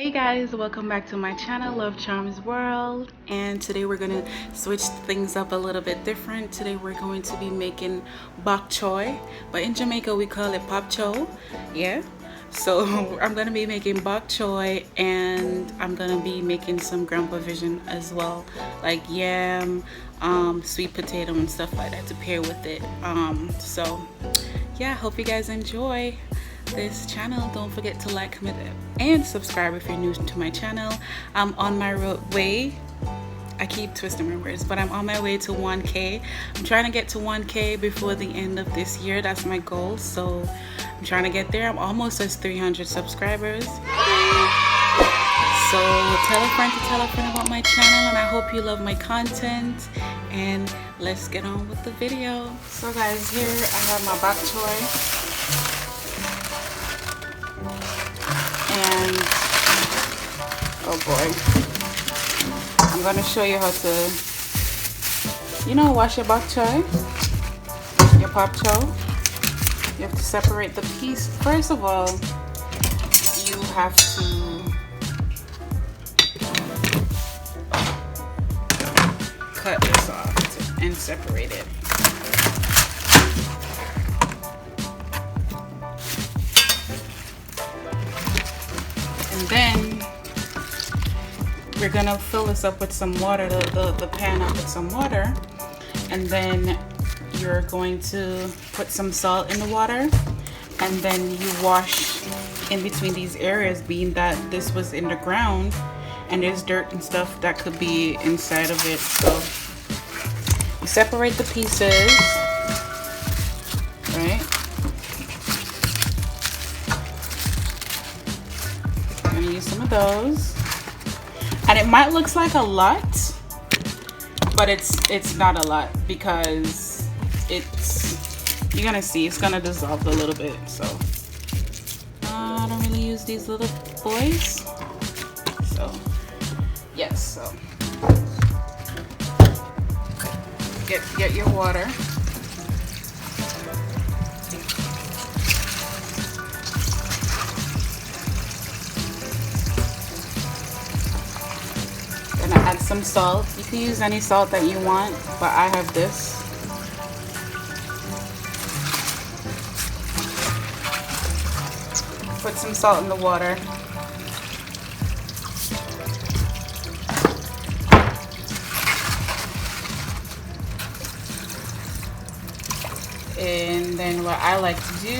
Hey guys, welcome back to my channel, Love Charms World. And today we're gonna switch things up a little bit different. Today we're going to be making Bok Choy, but in Jamaica we call it Bok Choy. Yeah, so I'm gonna be making Bok Choy, and I'm gonna be making some ground provision as well, like yam, sweet potato and stuff like that to pair with it. So yeah, hope you guys enjoy this channel. Don't forget to like, comment, and subscribe if you're new to my channel. I'm on my way, I keep twisting my words, but I'm on my way to 1K. I'm trying to get to 1K before the end of this year. That's my goal, so I'm trying to get there. I'm almost at 300 subscribers. So tell a friend about my channel, and I hope you love my content, and let's get on with the video. So guys, here I have my bok choy. And oh boy, I'm gonna show you how to, wash your bok choy, your bok choy. You have to separate the piece. First of all, you have to cut this off and separate it. And then we're gonna fill this up with some water, the pan up with some water, and then you're going to put some salt in the water, and then you wash in between these areas, being that this was in the ground and there's dirt and stuff that could be inside of it. So you separate the pieces, right? Use some of those, and it might look like a lot, but it's not a lot, because you're gonna see it's gonna dissolve a little bit. So I don't really use these little boys, so yes. So get your water. Add some salt. You can use any salt that you want, but I have this. Put some salt in the water. And then what I like to do,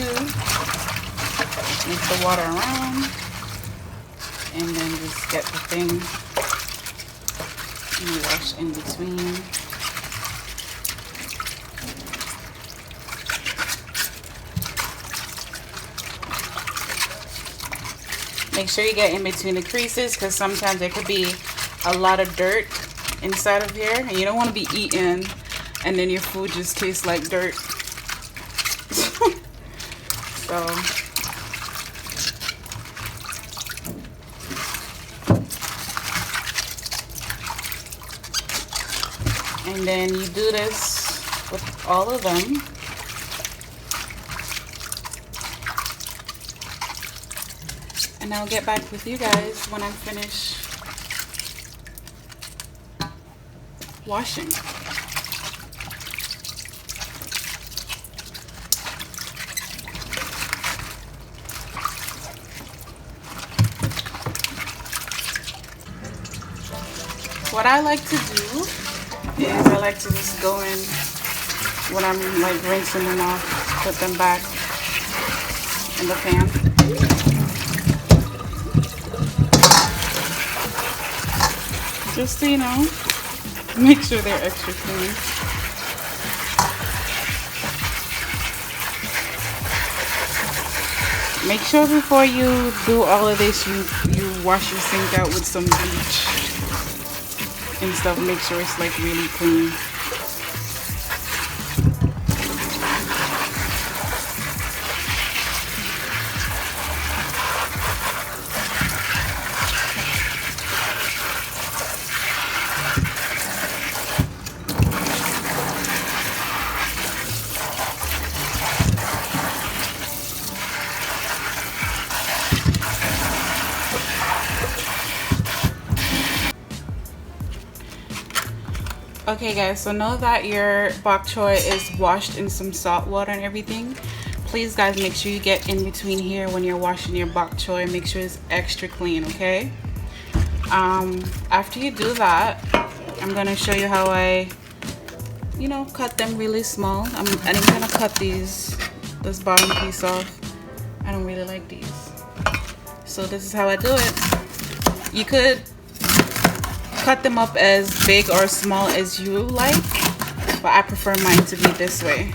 mix the water around, and then just get the thing. You wash in between. Make sure you get in between the creases, because sometimes there could be a lot of dirt inside of here, and you don't want to be eating and then your food just tastes like dirt. So and then you do this with all of them. And I'll get back with you guys when I'm finished washing. What I like to do is I like to just go in when I'm like rinsing them off, put them back in the pan. Just so you know, make sure they're extra clean. Make sure before you do all of this, you wash your sink out with some bleach and stuff. Make sure it's like really clean. Okay guys, so know that your bok choy is washed in some salt water and everything. Please guys, make sure you get in between here when you're washing your bok choy. Make sure it's extra clean, okay? After you do that, I'm gonna show you how I, you know, cut them really small. I'm gonna cut this bottom piece off. I don't really like these. So this is how I do it. You could cut them up as big or small as you like, but I prefer mine to be this way.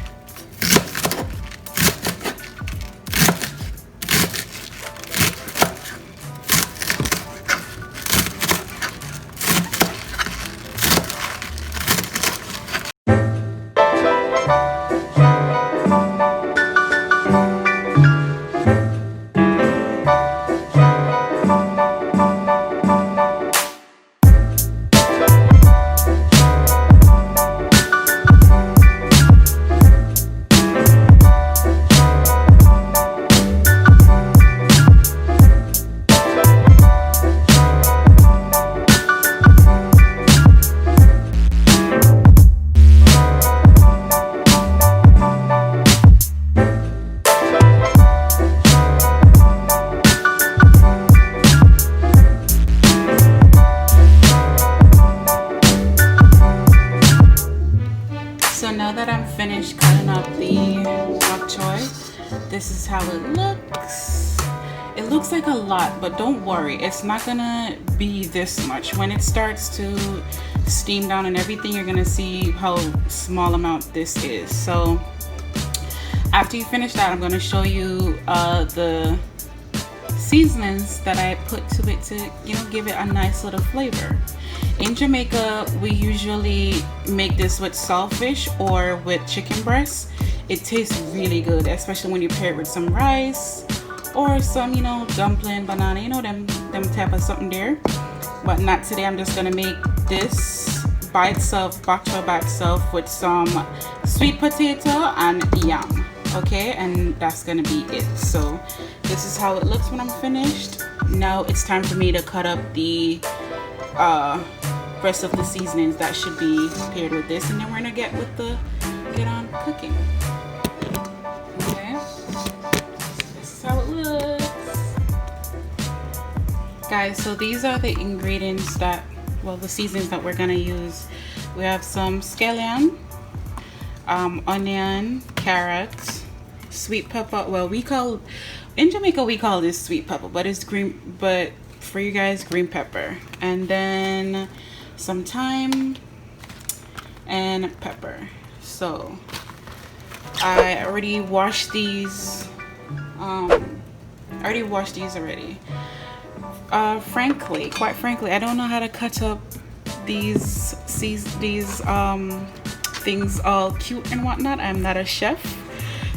So now that I'm finished cutting up the bok choy, this is how it looks. It looks like a lot, but don't worry, it's not gonna be this much. When it starts to steam down and everything, you're gonna see how small amount this is. So after you finish that, I'm gonna show you the seasonings that I put to it to, you know, give it a nice little flavor. In Jamaica, we usually make this with saltfish or with chicken breast. It tastes really good, especially when you pair it with some rice or some, you know, dumpling, banana, you know, them type of something there. But not today. I'm just gonna make this by itself, bok choy by itself, with some sweet potato and yam. Okay, and that's gonna be it. So this is how it looks when I'm finished. Now it's time for me to cut up the rest of the seasonings that should be paired with this, and then we're gonna get on cooking. Okay, this is how it looks, guys. So these are the ingredients that, well, the seasonings that we're gonna use. We have some scallion, onion, carrots, sweet pepper. Well, in Jamaica we call this sweet pepper, but it's green, but for you guys, green pepper, and then some thyme and pepper. So I already washed these. Quite frankly, I don't know how to cut up these things all cute and whatnot. I'm not a chef,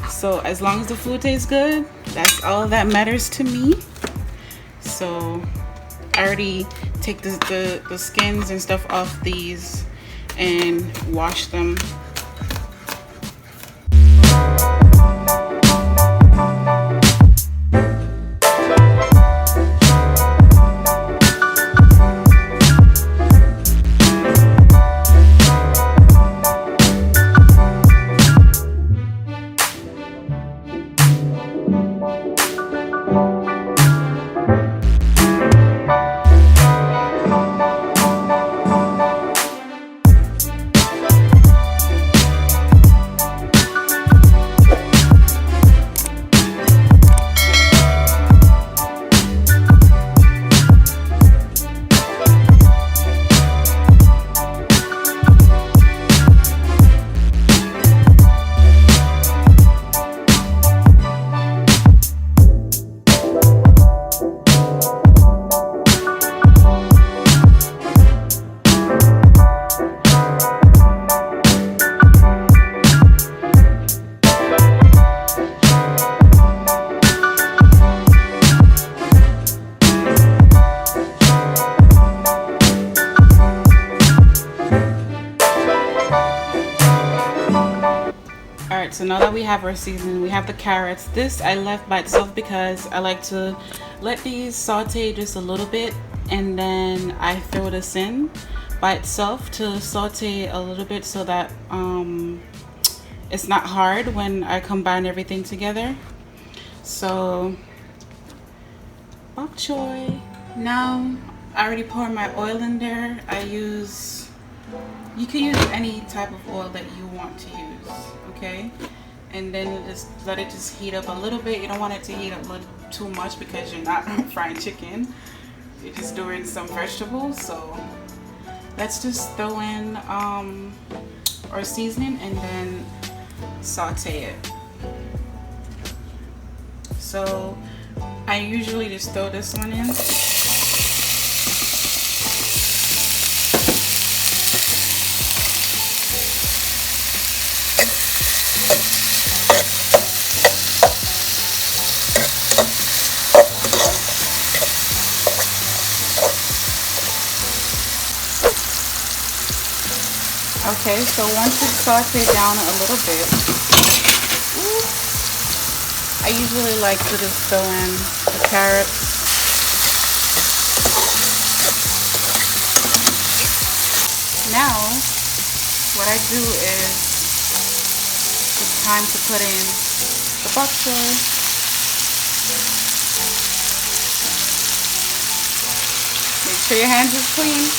so as long as the food tastes good, that's all that matters to me. So I already take the skins and stuff off these and wash them. So now that we have our seasoning, we have the carrots. This I left by itself because I like to let these saute just a little bit and then I throw this in. by itself to saute a little bit so that it's not hard when I combine everything together. So bok choy. Now I already poured my oil in there. You can use any type of oil that you want to use, okay? And then just let it just heat up a little bit. You don't want it to heat up too much because you're not frying chicken. You're just doing some vegetables. So let's just throw in our seasoning and then saute it. So I usually just throw this one in. Okay, so once it's sauteed down a little bit, I usually like to just throw in the carrots. Now, what I do is, it's time to put in the bok choy. Make sure your hands is clean.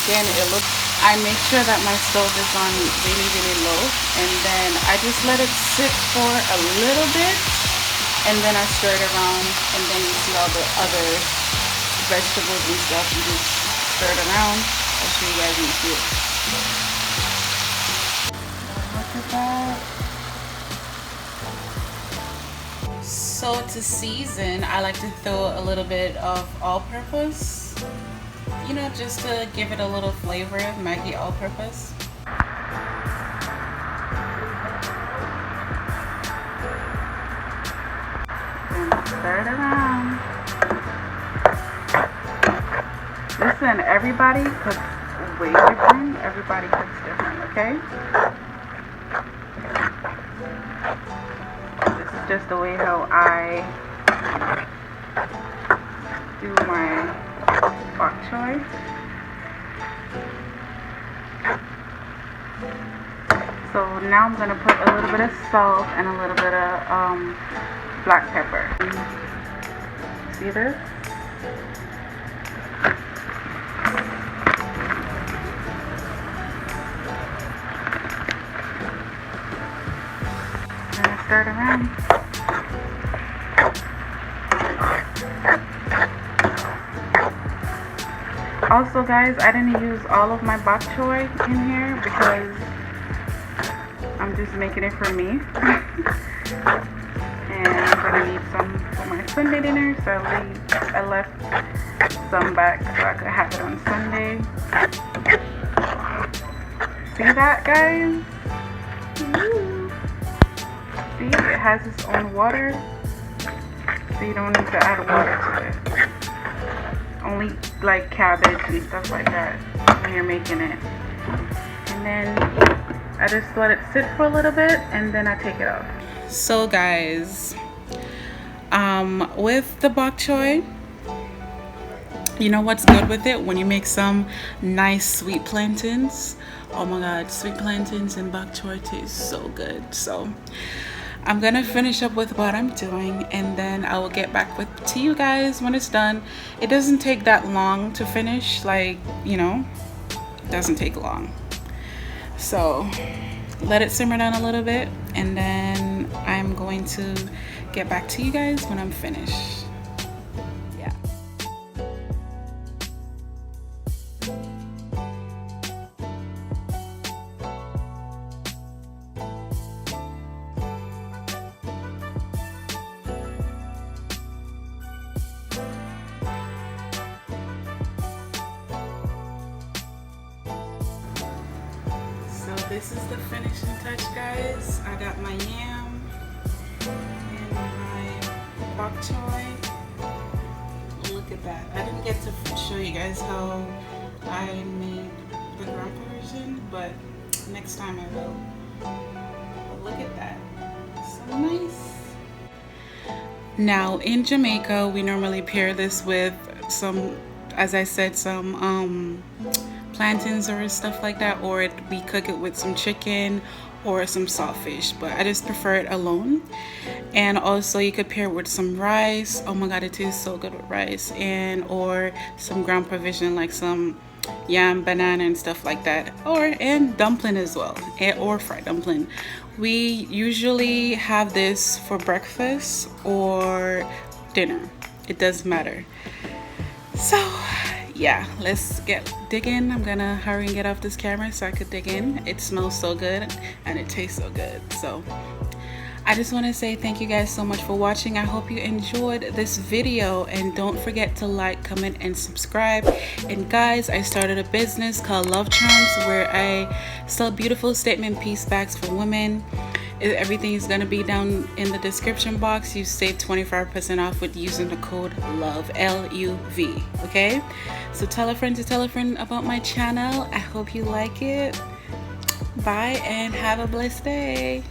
Again, I make sure that my stove is on really low, and then I just let it sit for a little bit, and then I stir it around, and then you see all the other vegetables and stuff. You just stir it around. I'll show you guys in a few. Look at that. So to season, I like to throw a little bit of all-purpose. You know, just to give it a little flavor, Maggi all-purpose. Then stir it around. Listen, everybody cooks way different. Everybody cooks different, okay? This is just the way how I do my bok choy. So now I'm gonna put a little bit of salt and a little bit of black pepper. See this? I'm gonna stir it around. Also guys, I didn't use all of my bok choy in here because I'm just making it for me. And I'm gonna need some for my Sunday dinner, so I left some back so I could have it on Sunday. See that, guys? Woo. See, it has its own water, so you don't need to add water to it. Only like cabbage and stuff like that when you're making it. And then I just let it sit for a little bit and then I take it off. So guys, with the bok choy, you know what's good with it? When you make some nice sweet plantains. Oh my god, sweet plantains and bok choy taste so good. So I'm gonna finish up with what I'm doing and then I will get back to you guys when it's done. It doesn't take that long to finish, like, you know, it doesn't take long. So let it simmer down a little bit and then I'm going to get back to you guys when I'm finished. Yeah. This is the finishing touch, guys. I got my yam and my bok choy. Look at that. I didn't get to show you guys how I made the grandpa version, but next time I will. Look at that. So nice. Now in Jamaica, we normally pair this with some, as I said, some plantains or stuff like that, or we cook it with some chicken or some saltfish, but I just prefer it alone. And also you could pair it with some rice. Oh my god, it tastes so good with rice, and or some ground provision like some yam, banana and stuff like that, or and dumpling as well, or fried dumpling. We usually have this for breakfast or dinner, it doesn't matter. So yeah, let's dig in. I'm gonna hurry and get off this camera so I could dig in. It smells so good and it tastes so good. So I just want to say thank you guys so much for watching. I hope you enjoyed this video, and don't forget to like, comment and subscribe. And guys, I started a business called Love Charms where I sell beautiful statement piece bags for women. Everything is going to be down in the description box. You save 25% off with using the code LOVE, L-U-V. Okay, so tell a friend to tell a friend about my channel. I hope you like it. Bye and have a blessed day.